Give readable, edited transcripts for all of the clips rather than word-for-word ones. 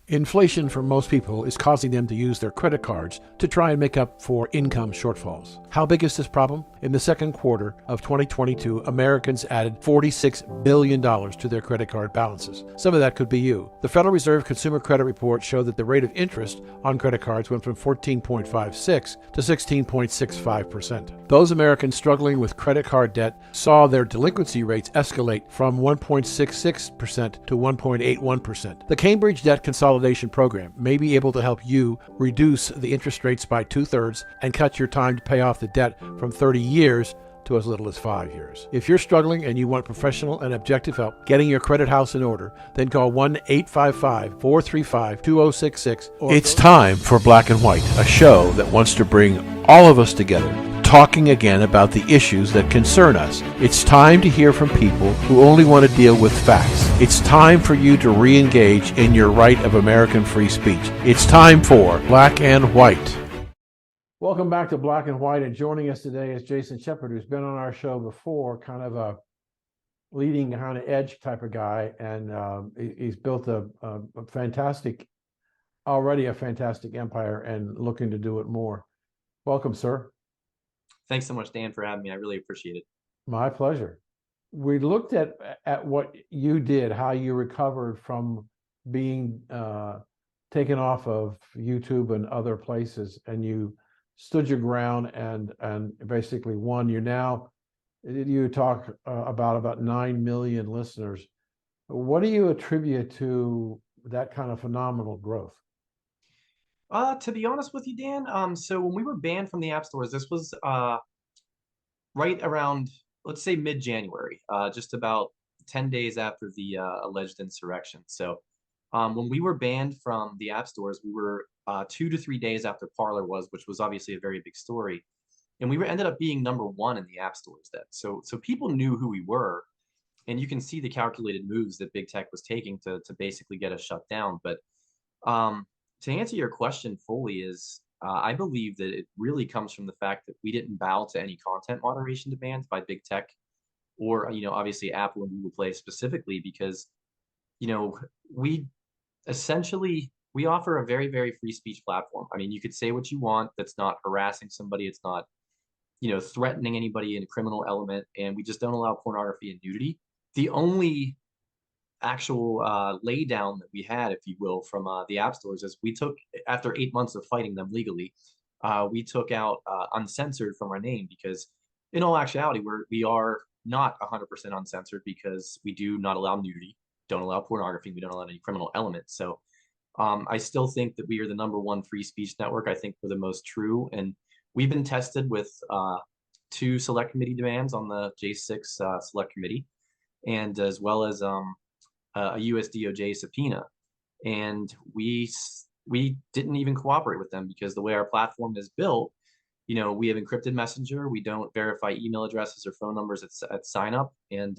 Inflation for most people is causing them to use their credit cards to try and make up for income shortfalls. How big is this problem? In the second quarter of 2022, Americans added $46 billion to their credit card balances. Some of that could be you. The Federal Reserve Consumer Credit Report showed that the rate of interest on credit cards went from 14.56 to 16.65%. Those Americans struggling with credit card debt saw their delinquency rates escalate from 1.66% to 1.81%. The Cambridge Debt Consolidation Program may be able to help you reduce the interest rates by 2/3 and cut your time to pay off the debt from 30 years to as little as 5 years. If you're struggling and you want professional and objective help getting your credit house in order, then call 1-855-435-2066. It's time for Black and White, a show that wants to bring all of us together, talking again about the issues that concern us. It's time to hear from people who only want to deal with facts. It's time for you to re-engage in your right of American free speech. It's time for Black and White. Welcome back to Black and White, and joining us today is Jason Shepard, who's been on our show before, kind of a leading kind of edge type of guy, and he's built a fantastic, already a fantastic empire and looking to do it more. Welcome, sir. Thanks so much, Dan, for having me. I really appreciate it. My pleasure. We looked at what you did, how you recovered from being taken off of YouTube and other places, and you stood your ground and basically won. You talk about 9 million listeners. What do you attribute to that kind of phenomenal growth? To be honest with you, Dan, so when we were banned from the app stores, this was right around, let's say, mid-January, just about 10 days after the alleged insurrection. So when we were banned from the app stores, we were 2 to 3 days after Parler was, which was obviously a very big story. And we ended up being #1 in the app stores then. So people knew who we were, and you can see the calculated moves that big tech was taking to basically get us shut down. But to answer your question fully is, I believe that it really comes from the fact that we didn't bow to any content moderation demands by big tech or, obviously Apple and Google Play specifically, because, we essentially, we offer a very, very free speech platform. I mean, you could say what you want. That's not harassing somebody. It's not, threatening anybody in a criminal element. And we just don't allow pornography and nudity. The only actual lay down that we had, if you will, from the app stores is we took, after 8 months of fighting them legally, we took out uncensored from our name, because in all actuality, we are not 100% uncensored, because we do not allow nudity, don't allow pornography, we don't allow any criminal elements. So I still think that we are the #1 free speech network. I think we're the most true, and we've been tested with 2 select committee demands on the J6 select committee, and as well as a US DOJ subpoena, and we didn't even cooperate with them, because the way our platform is built, we have encrypted messenger, we don't verify email addresses or phone numbers at sign up, and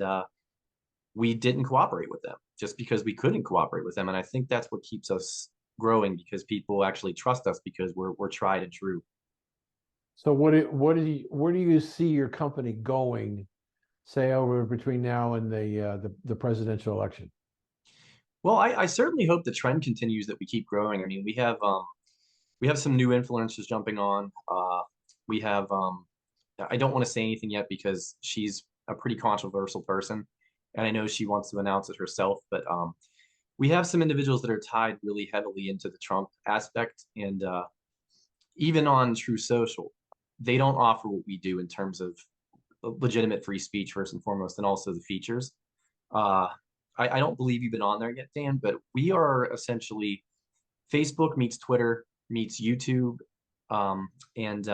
we didn't cooperate with them just because we couldn't cooperate with them. And I think that's what keeps us growing, because people actually trust us because we're tried and true. So where do you see your company going, say, over between now and the presidential election? Well, I certainly hope the trend continues, that we keep growing. I mean, we have some new influencers jumping on. We have I don't want to say anything yet, because she's a pretty controversial person, and I know she wants to announce it herself. But we have some individuals that are tied really heavily into the Trump aspect, and even on True Social, they don't offer what we do in terms of legitimate free speech first and foremost, and also the features. Uh, I don't believe you've been on there yet, Dan, but we are essentially Facebook meets Twitter meets YouTube, and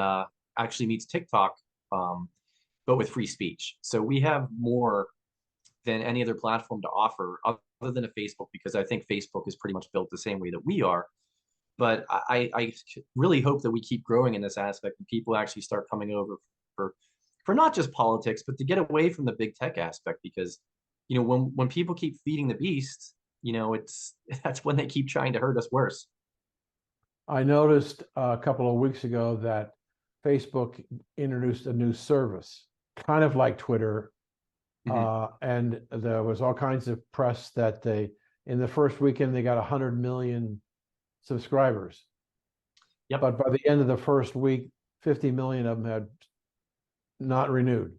actually meets TikTok, but with free speech. So we have more than any other platform to offer other than a Facebook, because I think Facebook is pretty much built the same way that we are. But I really hope that we keep growing in this aspect, and people actually start coming over for not just politics, but to get away from the big tech aspect, because when people keep feeding the beast, it's that's when they keep trying to hurt us worse. I noticed a couple of weeks ago that Facebook introduced a new service, kind of like Twitter, Mhm. and there was all kinds of press that in the first weekend, they got 100 million subscribers. Yep. But by the end of the first week, 50 million of them had not renewed.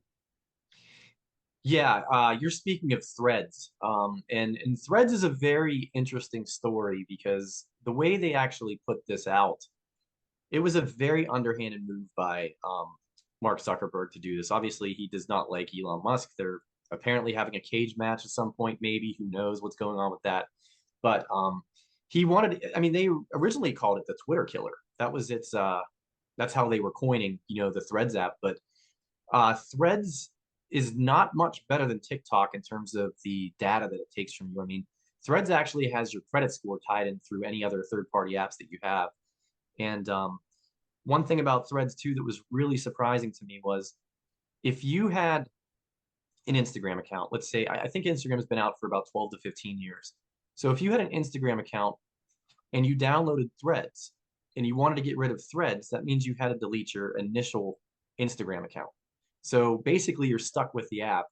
Yeah, you're speaking of Threads, and Threads is a very interesting story because the way they actually put this out, it was a very underhanded move by Mark Zuckerberg to do this. Obviously, he does not like Elon Musk. They're apparently having a cage match at some point, maybe. Who knows what's going on with that? But he wanted, I mean, they originally called it the Twitter killer. That was its, that's how they were coining, the Threads app. But Threads is not much better than TikTok in terms of the data that it takes from you. I mean, Threads actually has your credit score tied in through any other third-party apps that you have. And one thing about Threads too that was really surprising to me was if you had an Instagram account, let's say, I think Instagram has been out for about 12 to 15 years. So if you had an Instagram account and you downloaded Threads and you wanted to get rid of Threads, that means you had to delete your initial Instagram account. So basically, you're stuck with the app,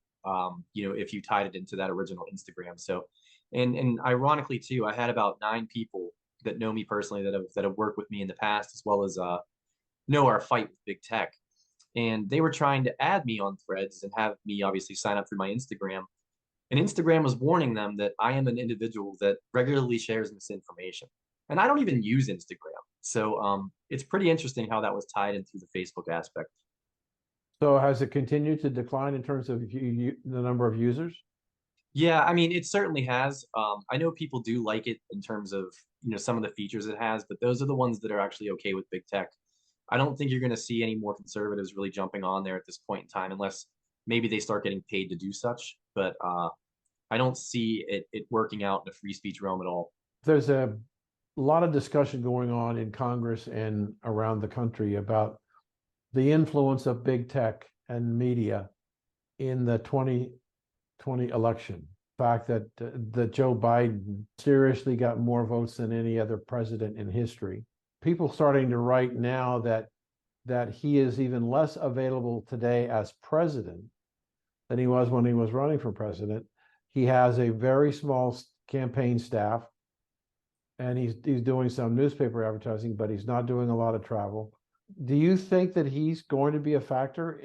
if you tied it into that original Instagram. So, and ironically too, I had about 9 people that know me personally that have worked with me in the past, as well as know our fight with big tech. And they were trying to add me on Threads and have me obviously sign up through my Instagram. And Instagram was warning them that I am an individual that regularly shares misinformation. And I don't even use Instagram. So it's pretty interesting how that was tied in through the Facebook aspect. So has it continued to decline in terms of the number of users? Yeah, I mean, it certainly has. I know people do like it in terms of, some of the features it has, but those are the ones that are actually okay with big tech. I don't think you're going to see any more conservatives really jumping on there at this point in time, unless maybe they start getting paid to do such. But I don't see it working out in a free speech realm at all. There's a lot of discussion going on in Congress and around the country about the influence of big tech and media in the 2020 election. The fact that Joe Biden seriously got more votes than any other president in history. People starting to write now that he is even less available today as president than he was when he was running for president. He has a very small campaign staff, and he's doing some newspaper advertising, but he's not doing a lot of travel. Do you think that he's going to be a factor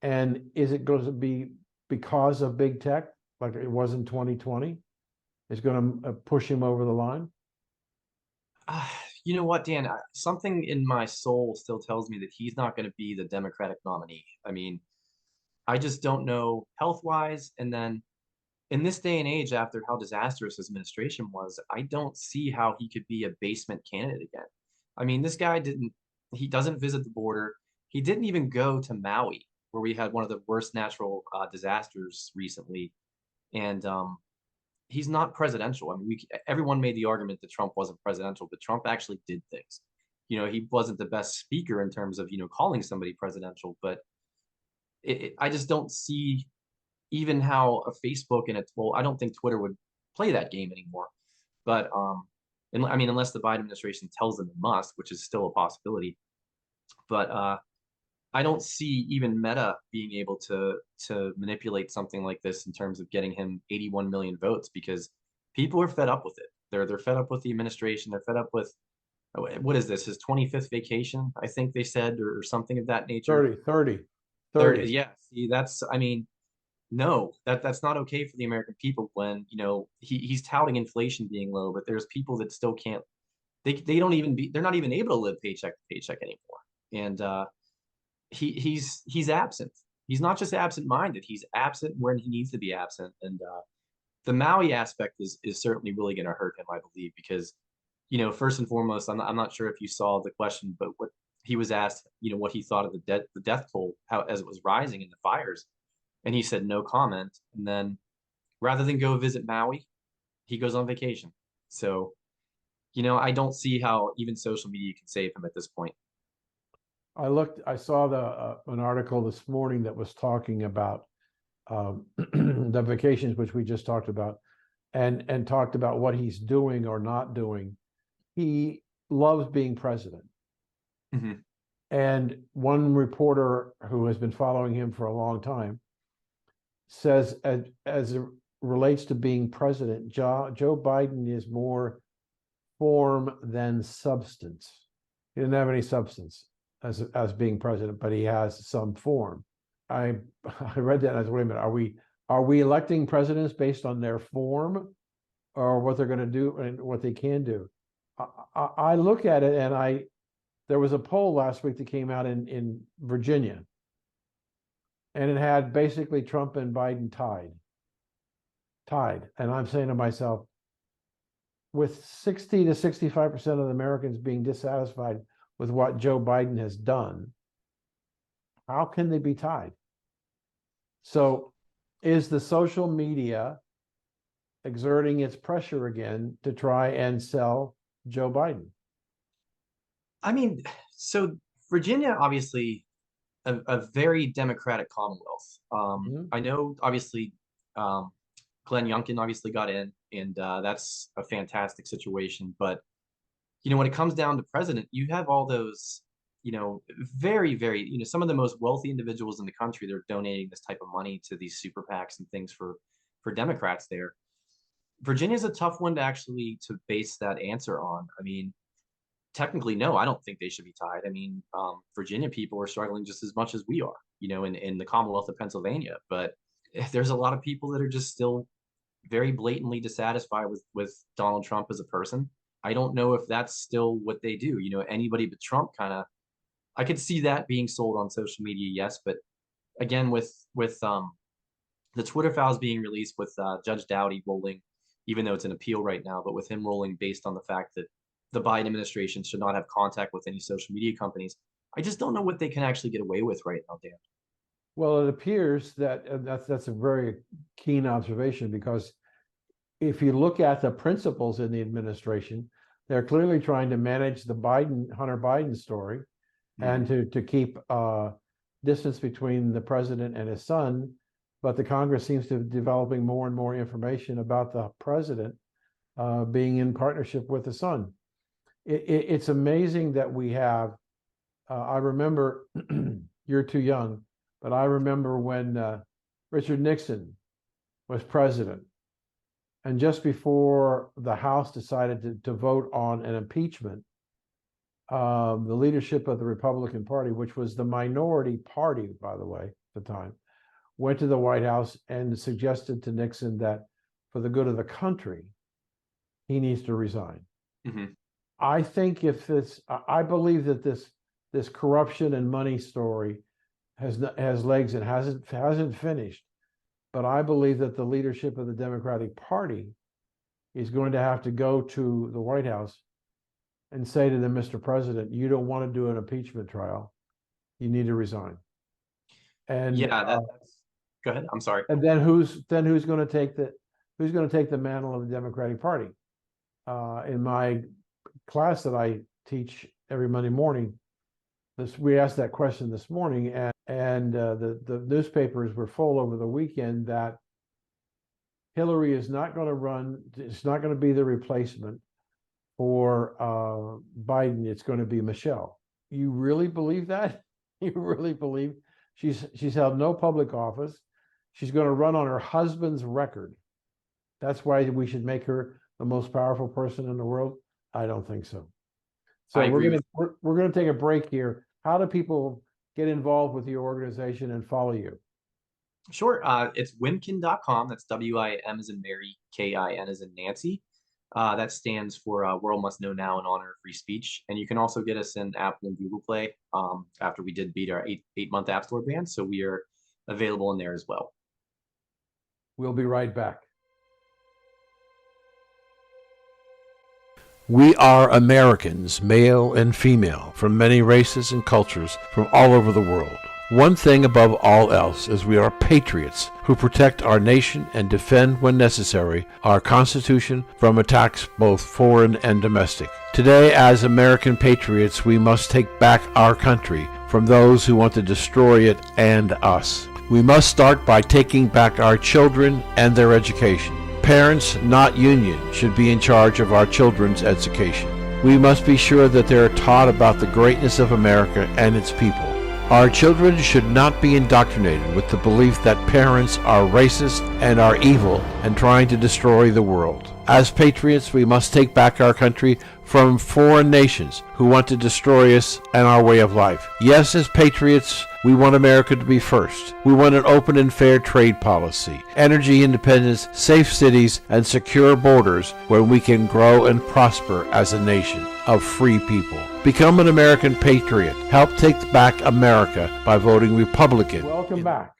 and is it going to be because of big tech, like it was in 2020, is going to push him over the line? You know what, Dan? Something in my soul still tells me that he's not going to be the Democratic nominee. I mean, I just don't know health-wise. And then in this day and age, after how disastrous his administration was, I don't see how he could be a basement candidate again. I mean, this guy he doesn't visit the border. He didn't even go to Maui, where we had one of the worst natural disasters recently. And he's not presidential. I mean, everyone made the argument that Trump wasn't presidential, but Trump actually did things. He wasn't the best speaker in terms of, calling somebody presidential, but I just don't see even how a Facebook and I don't think Twitter would play that game anymore. But and I mean, unless the Biden administration tells them it must, which is still a possibility. But I don't see even Meta being able to manipulate something like this in terms of getting him 81 million votes because people are fed up with it. They're fed up with the administration. They're fed up with what is this? His 25th vacation, I think they said, or something of that nature. 30. Yeah. See, I mean, no, that's not okay for the American people when, he's touting inflation being low, but there's people that still can't, they're not even able to live paycheck to paycheck anymore. And he's absent. He's not just absent-minded, he's absent when he needs to be absent. And the Maui aspect is certainly really going to hurt him, I believe, because, first and foremost, I'm not sure if you saw the question, but what he was asked, what he thought of the death toll, how as it was rising in the fires. And he said no comment. And then rather than go visit Maui, he goes on vacation. So, I don't see how even social media can save him at this point. I saw an article this morning that was talking about the vacations, which we just talked about, and talked about what he's doing or not doing. He loves being president. Mm-hmm. And one reporter who has been following him for a long time says, as relates to being president, Joe Biden is more form than substance. He didn't have any substance as being president, but he has some form. I read that and I said, wait a minute, are we electing presidents based on their form or what they're going to do and what they can do? I look at it and there was a poll last week that came out in Virginia, and it had basically Trump and Biden tied. And I'm saying to myself, with 60 to 65% of the Americans being dissatisfied with what Joe Biden has done, how can they be tied? So is the social media exerting its pressure again to try and sell Joe Biden? I mean, so Virginia, obviously, a very democratic Commonwealth. I know, obviously, Glenn Youngkin obviously got in, and that's a fantastic situation. But, when it comes down to president, you have all those, very, very, some of the most wealthy individuals in the country. They're donating this type of money to these super PACs and things for Democrats there. Virginia's a tough one to base that answer on. I mean, technically, no, I don't think they should be tied. I mean, Virginia people are struggling just as much as we are, in the Commonwealth of Pennsylvania. But there's a lot of people that are just still very blatantly dissatisfied with Donald Trump as a person. I don't know if that's still what they do. Anybody but Trump I could see that being sold on social media, yes. But again, with the Twitter files being released with Judge Doughty rolling, even though it's an appeal right now, but with him rolling based on the fact that the Biden administration should not have contact with any social media companies, I just don't know what they can actually get away with right now, Dan. Well, it appears that that's a very keen observation, because if you look at the principals in the administration, they're clearly trying to manage the Hunter Biden story, and to keep distance between the president and his son. But the Congress seems to be developing more and more information about the president being in partnership with the son. It's amazing that we have, I remember, you're too young, but I remember when Richard Nixon was president, and just before the House decided to vote on an impeachment, the leadership of the Republican Party, which was the minority party, by the way, at the time, went to the White House and suggested to Nixon that for the good of the country, he needs to resign. Mm-hmm. I think I believe that this corruption and money story has legs and hasn't finished, but I believe that the leadership of the Democratic Party is going to have to go to the White House and say to them, Mr. President, you don't want to do an impeachment trial. You need to resign. And yeah, go ahead. I'm sorry. And then who's going to take the mantle of the Democratic Party? In my class that I teach every Monday morning, we asked that question this morning, and the newspapers were full over the weekend that Hillary is not going to run. It's not going to be the replacement for Biden. It's going to be Michelle. You really believe that? You really believe she's held no public office? She's going to run on her husband's record. That's why we should make her the most powerful person in the world? I don't think so. So we're going to take a break here. How do people get involved with your organization and follow you? Sure. It's wimkin.com. That's WIM as in Mary, KIN as in Nancy. That stands for World Must Know Now in honor of free speech. And you can also get us in Apple and Google Play after we did beat our eight-month App Store ban. So we are available in there as well. We'll be right back. We are Americans, male and female, from many races and cultures from all over the world. One thing above all else is we are patriots who protect our nation and defend, when necessary, our Constitution from attacks both foreign and domestic. Today, as American patriots, we must take back our country from those who want to destroy it and us. We must start by taking back our children and their education. Parents, not unions, should be in charge of our children's education. We must be sure that they are taught about the greatness of America and its people. Our children should not be indoctrinated with the belief that parents are racist and are evil and trying to destroy the world. As patriots, we must take back our country from foreign nations who want to destroy us and our way of life. Yes, as patriots, we want America to be first. We want an open and fair trade policy, energy independence, safe cities, and secure borders where we can grow and prosper as a nation of free people. Become an American patriot. Help take back America by voting Republican. Welcome back.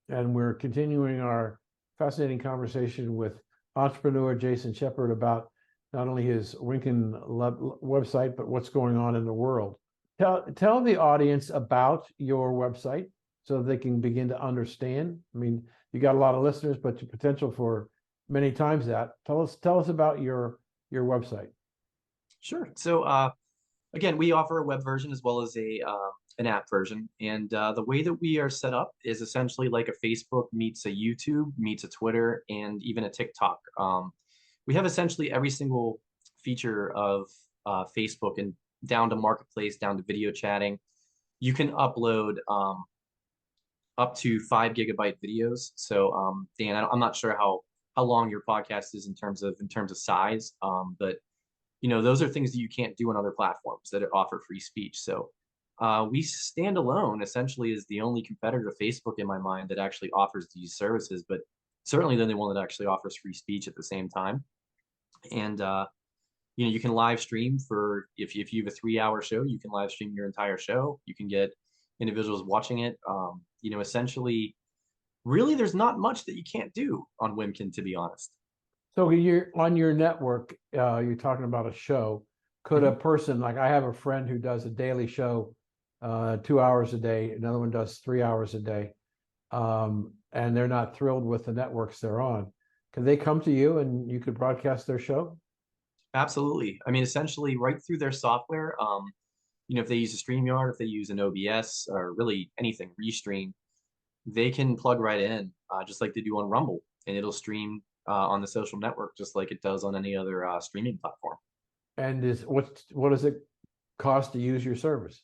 And we're continuing our fascinating conversation with entrepreneur Jason Shepard about not only his Winkin website, but what's going on in the world. Tell the audience about your website so they can begin to understand. I mean, you got a lot of listeners, but your potential for many times that. Tell us about your website. Sure. So again, we offer a web version as well as an app version. And the way that we are set up is essentially like a Facebook meets a YouTube, meets a Twitter, and even a TikTok. We have essentially every single feature of Facebook, and down to marketplace, down to video chatting. You can upload up to 5 gigabyte videos. So Dan, I'm not sure how long your podcast is in terms of size, but you know, those are things that you can't do on other platforms that offer free speech. So we stand alone essentially as the only competitor to Facebook in my mind that actually offers these services, but certainly the only one that actually offers free speech at the same time. And you know, you can live stream for if you have a 3-hour show, you can live stream your entire show. You can get individuals watching it. You know, essentially, really, there's not much that you can't do on Wimkin, to be honest. So you're on your network, you're talking about a show. Could a person, like I have a friend who does a daily show 2 hours a day, another one does 3 hours a day, and they're not thrilled with the networks they're on. Can they come to you and you could broadcast their show? Absolutely. I mean, essentially, right through their software, you know, if they use a StreamYard, if they use an OBS, or really anything, Restream, they can plug right in, just like they do on Rumble, and it'll stream on the social network just like it does on any other streaming platform. And what does it cost to use your service?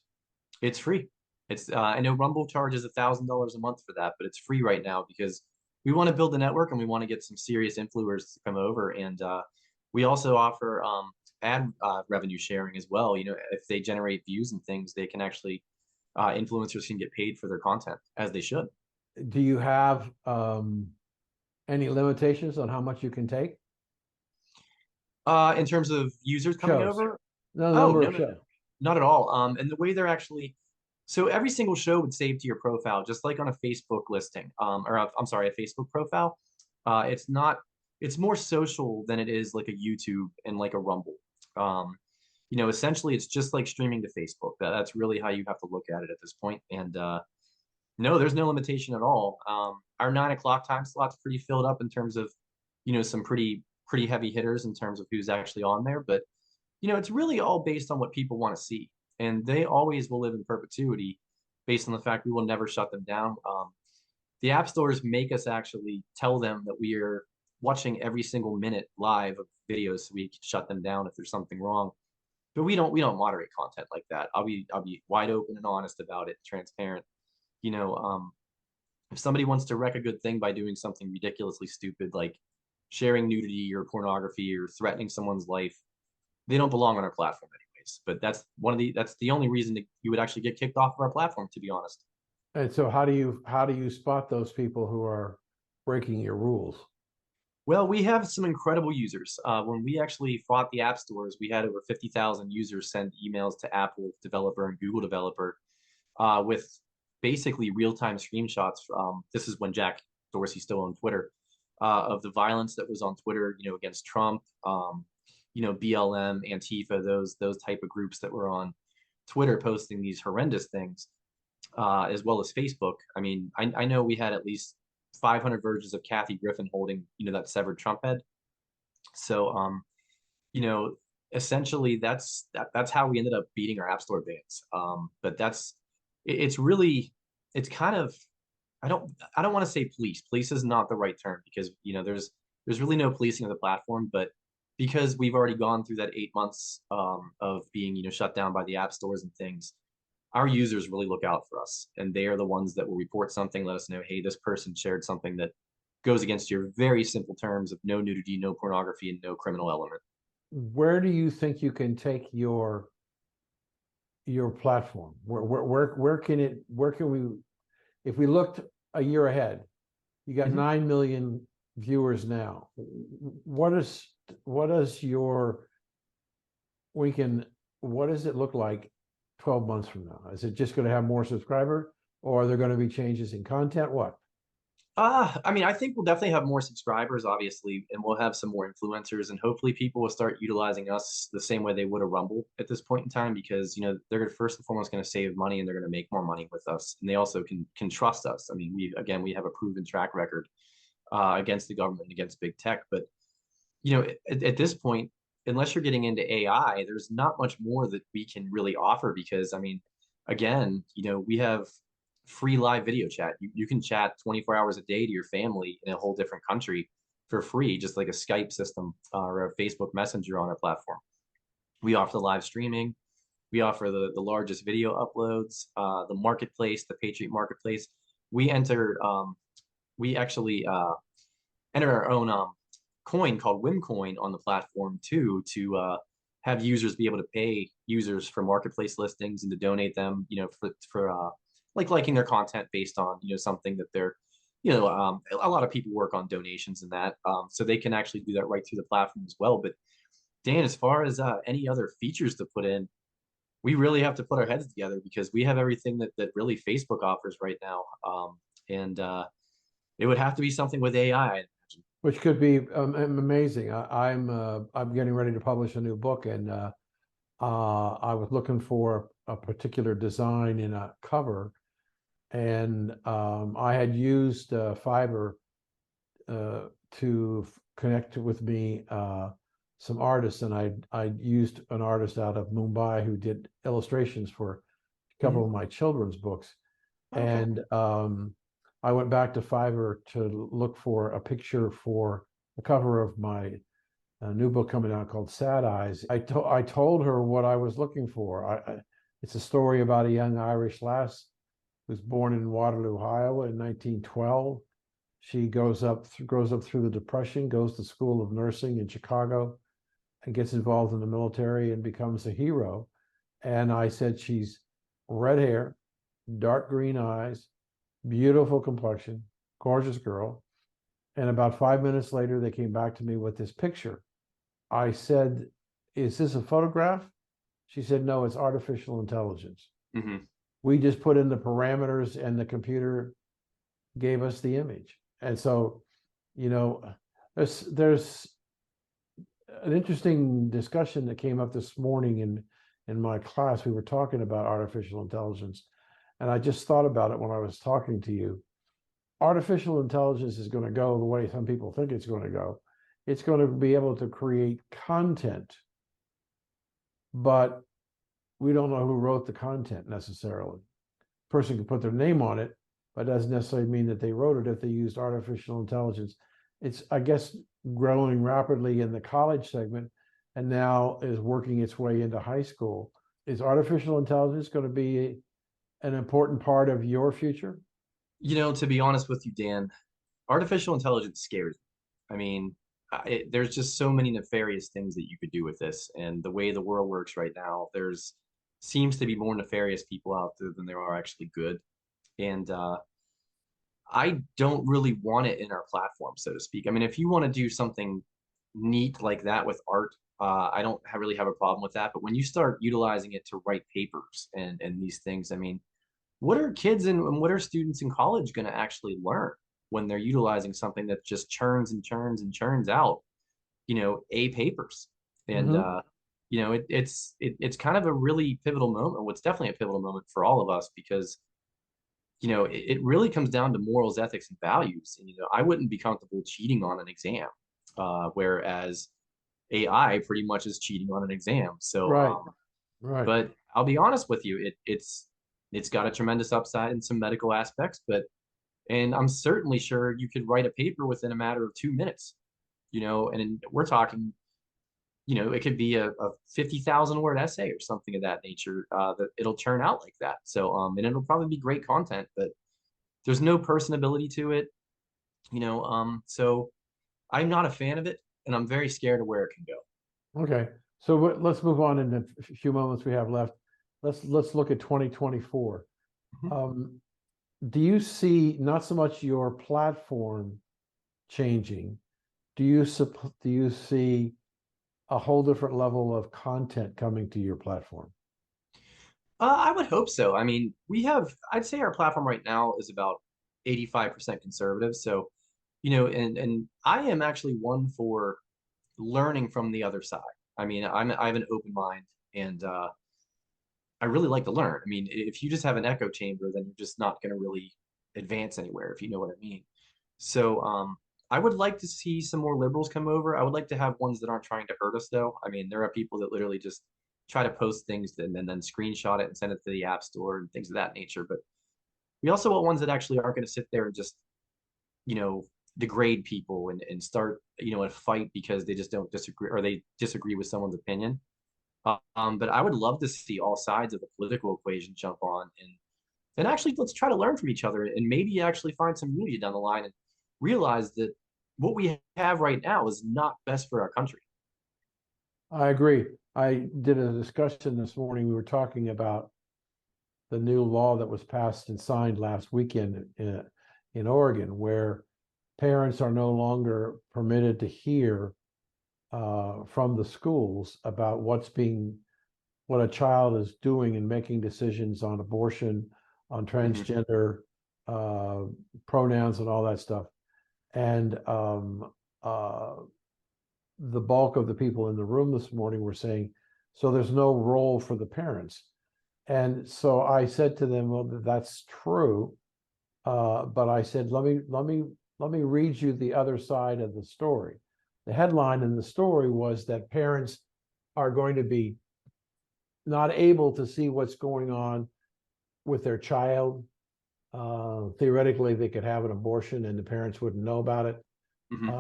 It's free. It's I know Rumble charges $1,000 a month for that, but it's free right now because we want to build the network and we want to get some serious influencers to come over. And we also offer ad revenue sharing as well. You know, if they generate views and things, they can actually influencers can get paid for their content, as they should. Do you have any limitations on how much you can take? In terms of users coming Shows. over? No, Oh, number no, of no, shows. not at all. And the way they're actually, so every single show would save to your profile, just like on a Facebook listing, I'm sorry, a Facebook profile. It's not, it's more social than it is like a YouTube and like a Rumble. You know, essentially it's just like streaming to Facebook. That's really how you have to look at it at this point. And no, there's no limitation at all. Our 9 o'clock time slot's pretty filled up in terms of, you know, some pretty heavy hitters in terms of who's actually on there. But, you know, it's really all based on what people want to see. And they always will live in perpetuity based on the fact we will never shut them down. The app stores make us actually tell them that we are watching every single minute live of videos so we can shut them down if there's something wrong. But we don't moderate content like that. I'll be wide open and honest about it, transparent. You know, if somebody wants to wreck a good thing by doing something ridiculously stupid like sharing nudity or pornography or threatening someone's life, they don't belong on our platform anyways. But that's the only reason that you would actually get kicked off of our platform, to be honest. And so how do you spot those people who are breaking your rules? Well, we have some incredible users. When we actually fought the app stores, we had over 50,000 users send emails to Apple developer and Google developer with basically real-time screenshots. This is when Jack Dorsey's still on Twitter, of the violence that was on Twitter, you know, against Trump, you know, BLM, Antifa, those type of groups that were on Twitter posting these horrendous things, as well as Facebook. I mean, I know we had at least 500 versions of Kathy Griffin holding, you know, that severed Trump head. So, you know, essentially that's how we ended up beating our App Store bans. But it's really, it's kind of, I don't want to say police. Police is not the right term because, you know, there's really no policing of the platform, but because we've already gone through that 8 months of being, you know, shut down by the app stores and things, our users really look out for us, and they are the ones that will report something, let us know, hey, this person shared something that goes against your very simple terms of no nudity, no pornography, and no criminal element. Where do you think you can take your platform? Where can it, where can we, if we looked a year ahead, you got Mhm. 9 million viewers now. What is your, we can, what does it look like 12 months from now? Is it just going to have more subscriber, or are there going to be changes in content? What? I mean, I think we'll definitely have more subscribers, obviously, and we'll have some more influencers, and hopefully people will start utilizing us the same way they would a Rumble at this point in time, because they're gonna, first and foremost going to save money, and they're going to make more money with us, and they also can trust us. I mean, we have a proven track record against the government and against big tech, but at this point, unless you're getting into AI, there's not much more that we can really offer, because I mean, again, we have free live video chat. You can chat 24 hours a day to your family in a whole different country for free, just like a Skype system or a Facebook Messenger on our platform. We offer the live streaming. We offer the largest video uploads, the marketplace, the Patriot Marketplace. We enter, we actually enter our own coin called Wimcoin on the platform too, to have users be able to pay users for marketplace listings and to donate them, for like liking their content based on something that they're, a lot of people work on donations and that, so they can actually do that right through the platform as well. But Dan, as far as any other features to put in, we really have to put our heads together, because we have everything that really Facebook offers right now, and it would have to be something with AI. Which could be amazing. I'm getting ready to publish a new book, and I was looking for a particular design in a cover, and I had used Fiverr to connect with me some artists, and I used an artist out of Mumbai who did illustrations for a couple of my children's books, Okay. and I went back to Fiverr to look for a picture for the cover of my new book coming out called Sad Eyes. I told her what I was looking for. It's a story about a young Irish lass who's born in Waterloo, Iowa in 1912. She grows up through the Depression, goes to School of Nursing in Chicago, and gets involved in the military and becomes a hero. And I said, she's red hair, dark green eyes, beautiful complexion, gorgeous girl. And about 5 minutes later, they came back to me with this picture. I said, is this a photograph? She said, no, it's artificial intelligence. Mm-hmm. We just put in the parameters and the computer gave us the image. And so, there's an interesting discussion that came up this morning in my class. We were talking about artificial intelligence, and I just thought about it when I was talking to you. Artificial intelligence is going to go the way some people think it's going to go. It's going to be able to create content, but we don't know who wrote the content necessarily. A person can put their name on it, but doesn't necessarily mean that they wrote it if they used artificial intelligence. It's, I guess, growing rapidly in the college segment, and now is working its way into high school. Is artificial intelligence going to be an important part of your future? To be honest with you, Dan, artificial intelligence scares me. I mean, there's just so many nefarious things that you could do with this, and the way the world works right now, there's seems to be more nefarious people out there than there are actually good. And I don't really want it in our platform, so to speak. I mean, if you want to do something neat like that with art, I don't really have a problem with that. But when you start utilizing it to write papers and these things, I mean, what are kids and what are students in college going to actually learn when they're utilizing something that just churns and churns and churns out, A papers? And it's kind of a really pivotal moment. Well, it's definitely a pivotal moment for all of us, because it really comes down to morals, ethics, and values. And I wouldn't be comfortable cheating on an exam, whereas AI pretty much is cheating on an exam. So, Right. Right. but I'll be honest with you, it's got a tremendous upside in some medical aspects, and I'm certainly sure you could write a paper within a matter of 2 minutes, and we're talking it could be a 50,000 word essay or something of that nature, that it'll turn out like that. So, and it'll probably be great content, but there's no personability to it, so I'm not a fan of it, and I'm very scared of where it can go. Okay, so let's move on in the few moments we have left. Let's look at 2024. Mhm. Do you see not so much your platform changing? Do you see a whole different level of content coming to your platform? I would hope so. I mean, I'd say our platform right now is about 85% conservative. So, and I am actually one for learning from the other side. I mean, I have an open mind, and I really like to learn. I mean, if you just have an echo chamber, then you're just not going to really advance anywhere, if you know what I mean. So, I would like to see some more liberals come over. I would like to have ones that aren't trying to hurt us, though. I mean, there are people that literally just try to post things and then screenshot it and send it to the app store and things of that nature. But we also want ones that actually aren't going to sit there and just, you know, degrade people and start, a fight because they just don't disagree or they disagree with someone's opinion. But I would love to see all sides of the political equation jump on and actually let's try to learn from each other and maybe actually find some unity down the line and realize that what we have right now is not best for our country. I agree. I did a discussion this morning. We were talking about the new law that was passed and signed last weekend in Oregon, where parents are no longer permitted to hear from the schools about what a child is doing and making decisions on abortion, on transgender pronouns, and all that stuff. And the bulk of the people in the room this morning were saying, so there's no role for the parents. And so I said to them, well, that's true. But I said, let me read you the other side of the story. The headline in the story was that parents are going to be not able to see what's going on with their child. Theoretically, they could have an abortion and the parents wouldn't know about it. Mm-hmm.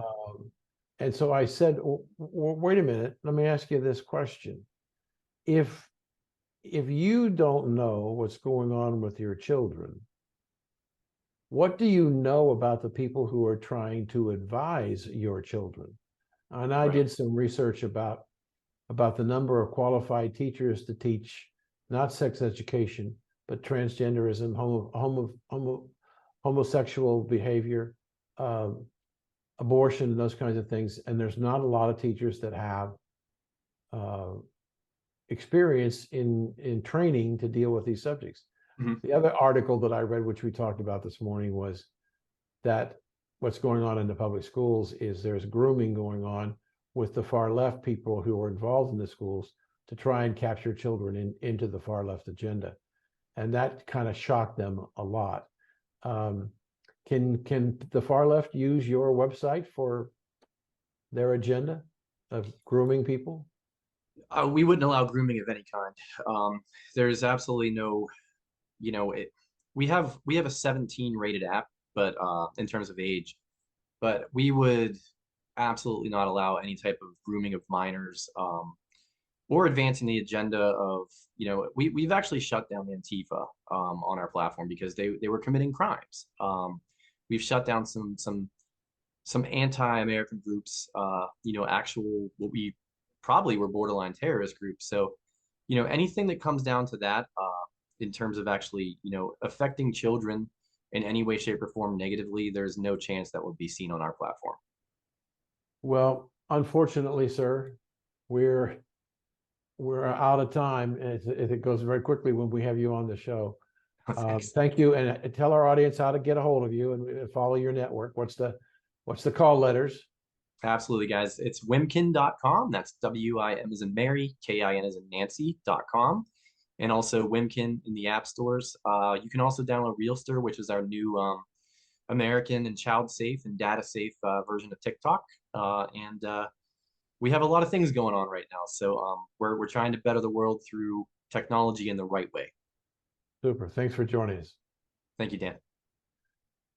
And so I said, wait a minute, let me ask you this question. If you don't know what's going on with your children, what do you know about the people who are trying to advise your children? And I did some research about the number of qualified teachers to teach not sex education, but transgenderism, homosexual behavior, abortion, and those kinds of things. And there's not a lot of teachers that have experience in training to deal with these subjects. Mm-hmm. The other article that I read, which we talked about this morning, was that what's going on in the public schools is there's grooming going on with the far left people who are involved in the schools to try and capture children into the far left agenda. And that kind of shocked them a lot. Can the far left use your website for their agenda of grooming people? We wouldn't allow grooming of any kind. There's absolutely no, we have a 17 rated app, but in terms of age, but we would absolutely not allow any type of grooming of minors, or advancing the agenda of, we've actually shut down Antifa on our platform because they were committing crimes. We've shut down some anti-American groups, actual what we probably were borderline terrorist groups. So, anything that comes down to that, in terms of actually, affecting children in any way, shape, or form negatively, there's no chance that would be seen on our platform. Well, unfortunately, sir, we're out of time. It goes very quickly when we have you on the show. Thank you, and tell our audience how to get a hold of you and follow your network. What's the call letters? Absolutely, guys. It's wimkin.com. That's WIM as in Mary, KIN as in Nancy.com. And also Wimkin in the app stores. You can also download Realster, which is our new American and child safe and data safe version of TikTok. And we have a lot of things going on right now. So we're trying to better the world through technology in the right way. Super. Thanks for joining us. Thank you, Dan.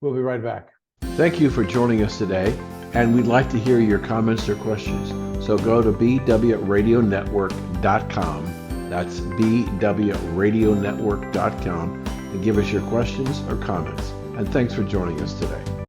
We'll be right back. Thank you for joining us today. And we'd like to hear your comments or questions. So go to bwradionetwork.com. That's bwradionetwork.com and give us your questions or comments. And thanks for joining us today.